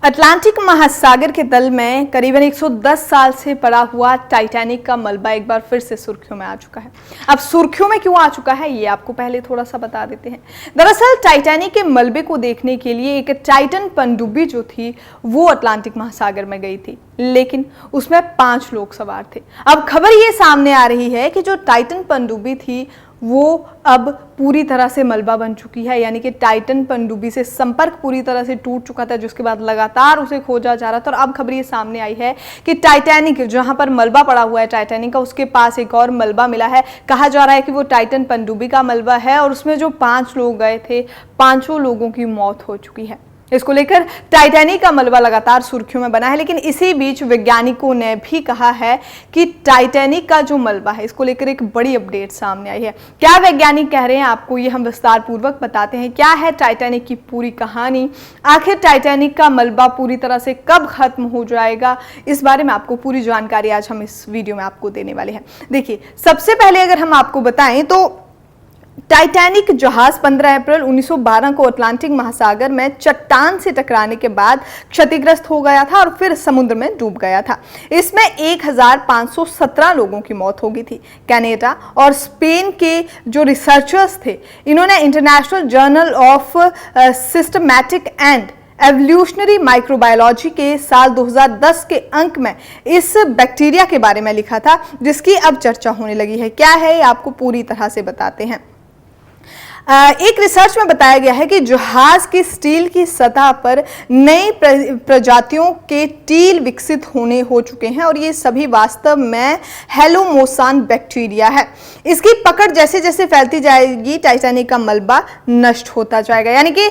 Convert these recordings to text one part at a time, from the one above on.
Atlantic महासागर के तल में करीबन 110 साल से पड़ा हुआ टाइटैनिक का मलबा एक बार फिर से सुर्खियों में आ चुका है। अब सुर्खियों में क्यों आ चुका है ये आपको पहले थोड़ा सा बता देते हैं। दरअसल टाइटैनिक के मलबे को देखने के लिए एक टाइटन पनडुब्बी जो थी वो अटलांटिक महासागर में गई थी, लेकिन उसमें 5 लोग सवार थे। अब खबर ये सामने आ रही है कि जो टाइटन पनडुब्बी थी वो अब पूरी तरह से मलबा बन चुकी है, यानी कि टाइटन पनडुब्बी से संपर्क पूरी तरह से टूट चुका था, जिसके बाद लगातार उसे खोजा जा रहा था। और अब खबर ये सामने आई है कि टाइटैनिक जहां पर मलबा पड़ा हुआ है टाइटैनिक का, उसके पास एक और मलबा मिला है। कहा जा रहा है कि वो टाइटन पनडुब्बी का मलबा है और उसमें जो 5 लोग गए थे, 5 लोगों की मौत हो चुकी है। इसको लेकर टाइटैनिक का मलबा लगातार सुर्खियों में बना है, लेकिन इसी बीच वैज्ञानिकों ने भी कहा है कि टाइटैनिक का जो मलबा है इसको लेकर एक बड़ी अपडेट सामने आई है। क्या वैज्ञानिक कह रहे हैं आपको ये हम विस्तार पूर्वक बताते हैं। क्या है टाइटैनिक की पूरी कहानी, आखिर टाइटैनिक का मलबा पूरी तरह से कब खत्म हो जाएगा, इस बारे में आपको पूरी जानकारी आज हम इस वीडियो में आपको देने वाले हैं। देखिए, सबसे पहले अगर हम आपको बताएं तो टाइटैनिक जहाज 15 अप्रैल 1912 को अटलांटिक महासागर में चट्टान से टकराने के बाद क्षतिग्रस्त हो गया था और फिर समुद्र में डूब गया था। इसमें 1517 लोगों की मौत हो गई थी। कनाडा और स्पेन के जो रिसर्चर्स थे, इन्होंने international journal of systematic and evolutionary microbiology के साल 2010 के अंक में इस बैक्टीरिया के बारे में लिखा था, जिसकी अब चर्चा होने लगी है। क्या है ये आपको पूरी तरह से बताते हैं। एक रिसर्च में बताया गया है कि जहाज की स्टील की सतह पर नई प्रजातियों के टील विकसित हो चुके हैं और ये सभी वास्तव में हेलोमोसान बैक्टीरिया है। इसकी पकड़ जैसे जैसे फैलती जाएगी, टाइटैनिक का मलबा नष्ट होता जाएगा। यानी कि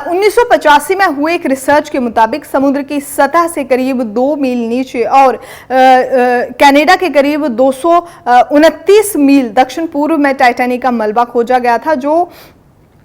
1985 में हुए एक रिसर्च के मुताबिक समुद्र की सतह से करीब 2 मील नीचे और कनाडा के करीब 229 मील दक्षिण पूर्व में टाइटैनिक का मलबा खोजा गया था, जो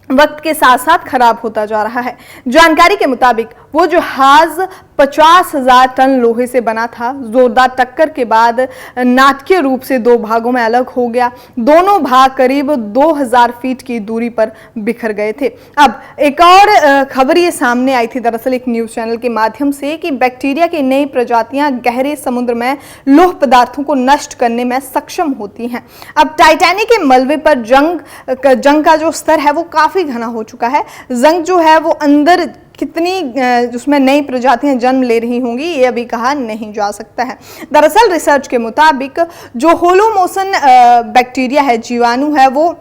वक्त के साथ साथ खराब होता जा रहा है। जानकारी के मुताबिक वो जहाज 50,000 टन लोहे से बना था। जोरदार टक्कर के बाद नाटकीय रूप से 2 भागों में अलग हो गया। दोनों भाग करीब 2000 फीट की दूरी पर बिखर गए थे। अब एक और खबर ये सामने आई थी दरअसल एक न्यूज चैनल के माध्यम से कि बैक्टीरिया की नई प्रजातियां गहरे समुद्र में लौह पदार्थों को नष्ट करने में सक्षम होती हैं। अब टाइटैनिक के मलबे पर जंग का जो स्तर है वो काफी घना हो चुका है। जंग जो है वो अंदर कितनी उसमें नई प्रजातियां जन्म ले रही होंगी ये अभी कहा नहीं जा सकता है। दरअसल रिसर्च के मुताबिक जो होलोमोसन बैक्टीरिया है, जीवाणु है, वो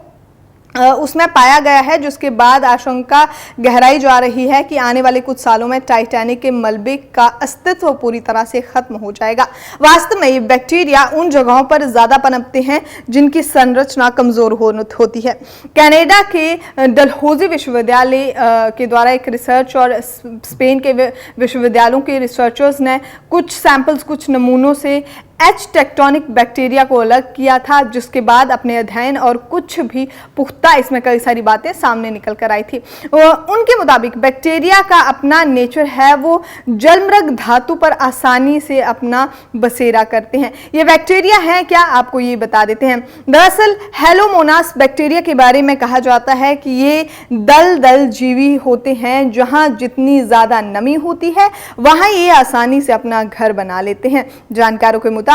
उसमें पाया गया है, जिसके बाद आशंका गहराई जा रही है कि आने वाले कुछ सालों में टाइटैनिक के मलबे का अस्तित्व पूरी तरह से खत्म हो जाएगा। वास्तव में ये बैक्टीरिया उन जगहों पर ज्यादा पनपते हैं जिनकी संरचना कमजोर होती है। कनाडा के डलहौजी विश्वविद्यालय के द्वारा एक रिसर्च और स्पेन के विश्वविद्यालयों के रिसर्चर्स ने कुछ सैंपल्स, कुछ नमूनों से एच टेक्टोनिक बैक्टीरिया को अलग किया था, जिसके बाद अपने अध्ययन और कुछ भी पुख्ता इसमें कई सारी बातें सामने निकल कर आई थी। उनके मुताबिक बैक्टीरिया का अपना नेचर है, वो जलमृग धातु पर आसानी से अपना बसेरा करते हैं। ये बैक्टीरिया है क्या, आपको ये बता देते हैं। दरअसल हेलोमोनास बैक्टीरिया के बारे में कहा जाता है कि ये दलदल जीवी होते हैं। जहां जितनी ज्यादा नमी होती है वहां ये आसानी से अपना घर बना लेते हैं। जानकारों के मुताबिक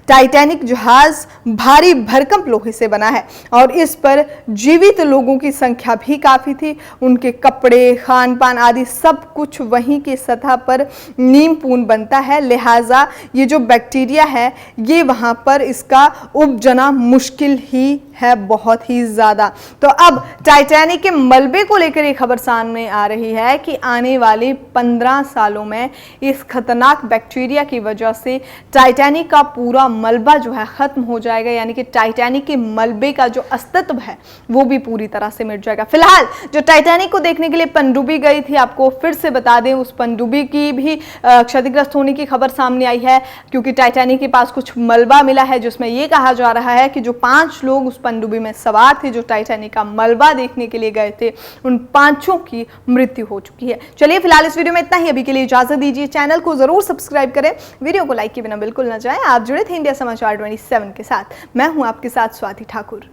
टाइटैनिक जहाज भारी भरकम लोहे से बना है और इस पर जीवित लोगों की संख्या भी काफी थी। उनके कपड़े, खान पान आदि सब कुछ वहीं की सतह पर नीमपूर्ण बनता है, लिहाजा ये जो बैक्टीरिया है ये वहां पर इसका उपजना मुश्किल ही है, बहुत ही ज्यादा। तो अब टाइटैनिक के मलबे को लेकर एक खबर सामने आ रही है कि आने वाले 15 सालों में इस खतरनाक बैक्टीरिया की वजह से टाइटैनिक का पूरा मलबा जो है खत्म हो जाएगा, यानी कि टाइटैनिक के मलबे का जो अस्तित्व है वो भी पूरी तरह से मिट जाएगा। फिलहाल जो टाइटैनिक को देखने के लिए पनडुब्बी गई थी, आपको फिर से बता दें, उस पनडुब्बी की भी क्षतिग्रस्त होने की खबर सामने आई है, क्योंकि टाइटैनिक के पास कुछ मलबा मिला है जिसमें यह कहा जा रहा है कि जो 5 लोग उस पनडुब्बी में सवार थे, जो टाइटैनिक का मलबा देखने के लिए गए थे, उन 5 की मृत्यु हो चुकी है। चलिए फिलहाल इस वीडियो में इतना ही। अभी के लिए इजाजत दीजिए। चैनल को जरूर सब्सक्राइब करें, वीडियो को लाइक किए बिना बिल्कुल न जाएं। आप जुड़े थे इंडिया समाचार 27 के साथ। मैं हूं आपके साथ स्वाति ठाकुर।